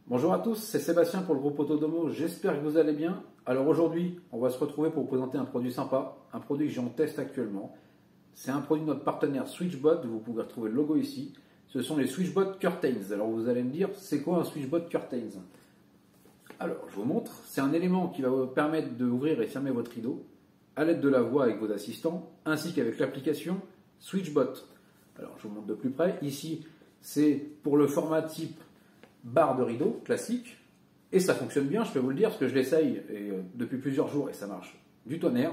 Bonjour à tous, c'est Sébastien pour le groupe Autodomo, j'espère que vous allez bien. Alors aujourd'hui, on va se retrouver pour vous présenter un produit sympa, un produit que j'ai en test actuellement. C'est un produit de notre partenaire Switchbot, vous pouvez retrouver le logo ici. Ce sont les Switchbot Curtains. Alors vous allez me dire, c'est quoi un Switchbot Curtains? Alors je vous montre, c'est un élément qui va vous permettre d'ouvrir et fermer votre rideau à l'aide de la voix avec vos assistants, ainsi qu'avec l'application Switchbot. Alors je vous montre de plus près, ici c'est pour le format type barre de rideau classique, et ça fonctionne bien, je peux vous le dire, parce que je l'essaye depuis plusieurs jours et ça marche du tonnerre.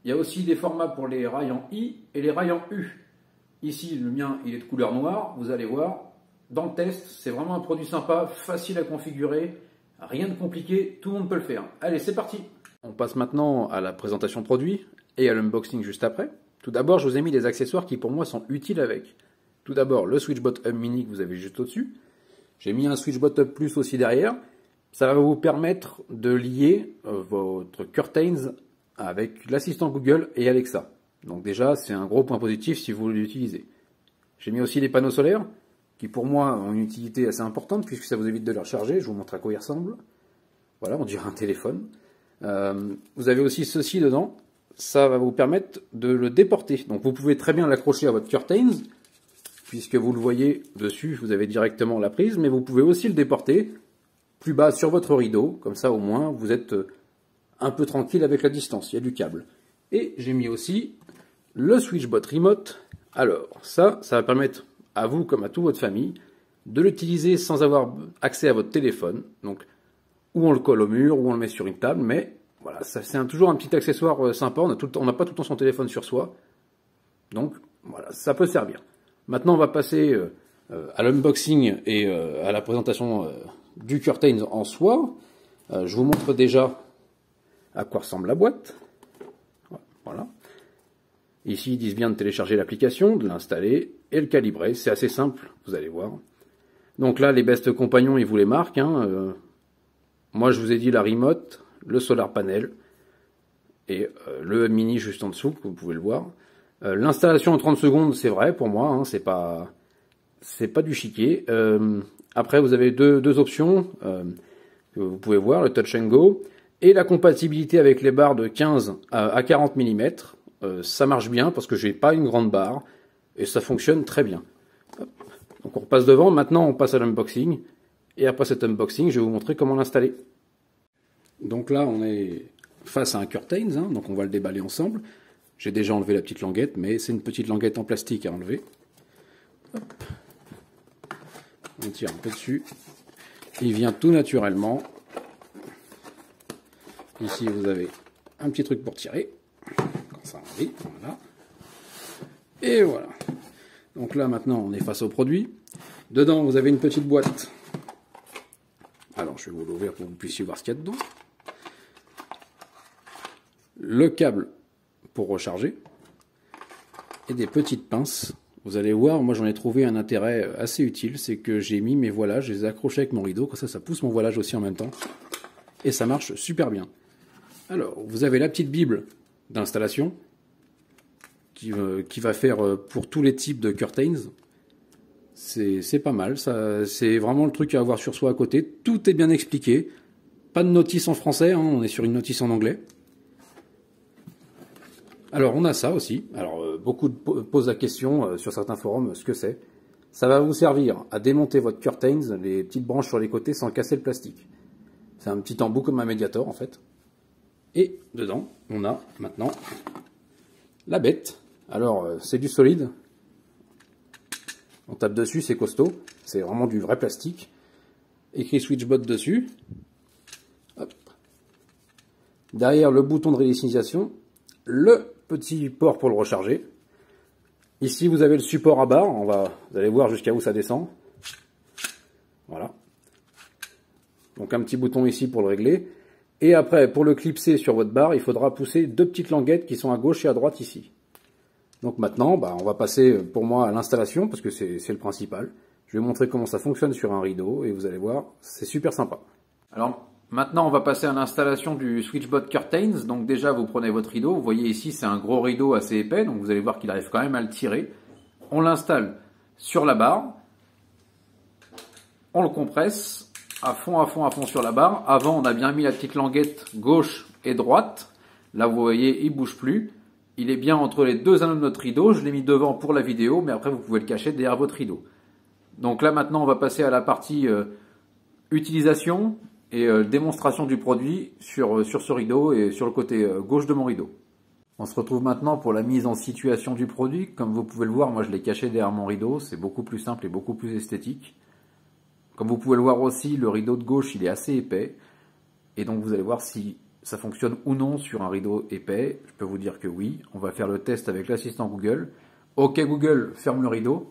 Il y a aussi des formats pour les rails en I et les rails en U. Ici, le mien, il est de couleur noire, vous allez voir. Dans le test, c'est vraiment un produit sympa, facile à configurer, rien de compliqué, tout le monde peut le faire. Allez, c'est parti! On passe maintenant à la présentation produit et à l'unboxing juste après. Tout d'abord, je vous ai mis des accessoires qui pour moi sont utiles avec. Tout d'abord, le Switchbot Hub Mini que vous avez juste au-dessus. J'ai mis un Switchbot Hub Plus aussi derrière. Ça va vous permettre de lier votre Curtains avec l'assistant Google et Alexa. Donc déjà, c'est un gros point positif si vous l'utilisez. J'ai mis aussi les panneaux solaires, qui pour moi ont une utilité assez importante, puisque ça vous évite de les recharger. Je vous montre à quoi ils ressemblent. Voilà, on dirait un téléphone. Vous avez aussi ceci dedans. Ça va vous permettre de le déporter. Donc vous pouvez très bien l'accrocher à votre Curtains, puisque vous le voyez dessus, vous avez directement la prise, mais vous pouvez aussi le déporter plus bas sur votre rideau, comme ça au moins vous êtes un peu tranquille avec la distance, il y a du câble. Et j'ai mis aussi le Switchbot Remote. Alors ça va permettre à vous comme à toute votre famille de l'utiliser sans avoir accès à votre téléphone, donc ou on le colle au mur, ou on le met sur une table, mais voilà, c'est toujours un petit accessoire sympa, on n'a pas tout le temps son téléphone sur soi, donc voilà, ça peut servir. Maintenant, on va passer à l'unboxing et à la présentation du Curtains en soi. Je vous montre déjà à quoi ressemble la boîte. Voilà. Ici, ils disent bien de télécharger l'application, de l'installer et le calibrer. C'est assez simple, vous allez voir. Donc là, les best compagnons, ils vous les marquent. Moi, je vous ai dit la remote, le solar panel et le mini juste en dessous, vous pouvez le voir. L'installation en 30 secondes, c'est vrai pour moi, c'est pas du chiquet. Après, vous avez deux options que vous pouvez voir, le Touch and Go et la compatibilité avec les barres de 15 à 40 mm. Ça marche bien parce que j'ai pas une grande barre et ça fonctionne très bien. Hop. Donc on repasse devant, maintenant on passe à l'unboxing et après cet unboxing, je vais vous montrer comment l'installer. Donc là, on est face à un Curtains, donc on va le déballer ensemble. J'ai déjà enlevé la petite languette, mais c'est une petite languette en plastique à enlever. Hop. On tire un peu dessus. Il vient tout naturellement. Ici, vous avez un petit truc pour tirer. Quand ça arrive, voilà. Et voilà. Donc là, maintenant, on est face au produit. Dedans, vous avez une petite boîte. Alors, je vais vous l'ouvrir pour que vous puissiez voir ce qu'il y a dedans. Le câble pour recharger et des petites pinces. Vous allez voir, moi j'en ai trouvé un intérêt assez utile, c'est que j'ai mis mes voilages, je les ai accrochés avec mon rideau, comme ça pousse mon voilage aussi en même temps et ça marche super bien. Alors vous avez la petite bible d'installation qui va faire pour tous les types de Curtains. C'est pas mal, c'est vraiment le truc à avoir sur soi à côté. Tout est bien expliqué, pas de notice en français, on est sur une notice en anglais. Alors on a ça aussi, alors beaucoup posent la question sur certains forums ce que c'est. Ça va vous servir à démonter votre Curtains, les petites branches sur les côtés sans casser le plastique. C'est un petit embout comme un médiator en fait. Et dedans on a maintenant la bête. Alors c'est du solide, on tape dessus, c'est costaud, c'est vraiment du vrai plastique. Écrit Switchbot dessus. Hop. Derrière le bouton de réinitialisation, le petit port pour le recharger. Ici, vous avez le support à barre. Vous allez voir jusqu'à où ça descend. Voilà. Donc un petit bouton ici pour le régler. Et après, pour le clipser sur votre barre, il faudra pousser deux petites languettes qui sont à gauche et à droite ici. Donc maintenant, on va passer pour moi à l'installation parce que c'est le principal. Je vais montrer comment ça fonctionne sur un rideau et vous allez voir, c'est super sympa. Alors, maintenant, on va passer à l'installation du Switchbot Curtains. Donc déjà, vous prenez votre rideau. Vous voyez ici, c'est un gros rideau assez épais. Donc vous allez voir qu'il arrive quand même à le tirer. On l'installe sur la barre. On le compresse. à fond sur la barre. Avant, on a bien mis la petite languette gauche et droite. Là, vous voyez, il bouge plus. Il est bien entre les deux anneaux de notre rideau. Je l'ai mis devant pour la vidéo, mais après, vous pouvez le cacher derrière votre rideau. Donc là, maintenant, on va passer à la partie utilisation et démonstration du produit sur ce rideau et sur le côté gauche de mon rideau. On se retrouve maintenant pour la mise en situation du produit. Comme vous pouvez le voir, moi je l'ai caché derrière mon rideau. C'est beaucoup plus simple et beaucoup plus esthétique. Comme vous pouvez le voir aussi, le rideau de gauche, il est assez épais. Et donc vous allez voir si ça fonctionne ou non sur un rideau épais. Je peux vous dire que oui. On va faire le test avec l'assistant Google. OK Google, ferme le rideau.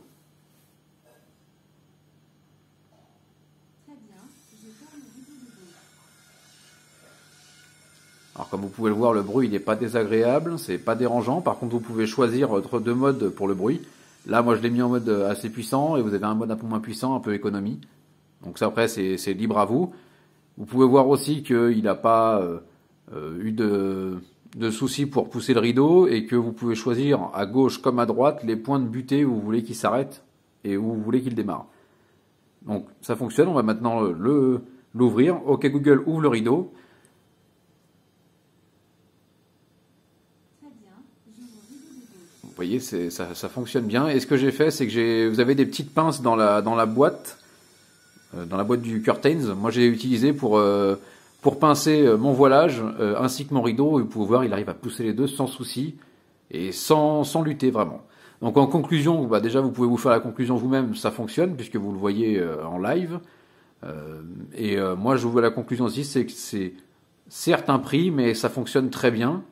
Alors comme vous pouvez le voir, le bruit il n'est pas désagréable, c'est pas dérangeant. Par contre, vous pouvez choisir entre deux modes pour le bruit. Là, moi je l'ai mis en mode assez puissant et vous avez un mode un peu moins puissant, un peu économie. Donc ça après c'est libre à vous. Vous pouvez voir aussi qu'il n'a pas eu de soucis pour pousser le rideau et que vous pouvez choisir à gauche comme à droite les points de butée où vous voulez qu'il s'arrête et où vous voulez qu'il démarre. Donc ça fonctionne, on va maintenant l'ouvrir. OK Google, ouvre le rideau. Vous voyez, ça fonctionne bien. Et ce que j'ai fait, c'est que vous avez des petites pinces dans la boîte du Curtains. Moi, j'ai utilisé pour pincer mon voilage ainsi que mon rideau. Et vous pouvez voir, il arrive à pousser les deux sans souci et sans lutter vraiment. Donc en conclusion, bah, déjà, vous pouvez vous faire la conclusion vous-même. Ça fonctionne puisque vous le voyez en live. Moi, je vous vois la conclusion aussi, c'est que c'est certes un prix, mais ça fonctionne très bien.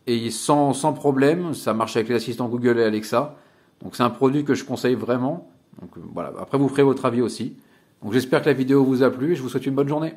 Et sans problème, ça marche avec les assistants Google et Alexa. Donc c'est un produit que je conseille vraiment. Donc voilà. Après vous ferez votre avis aussi. Donc j'espère que la vidéo vous a plu et je vous souhaite une bonne journée.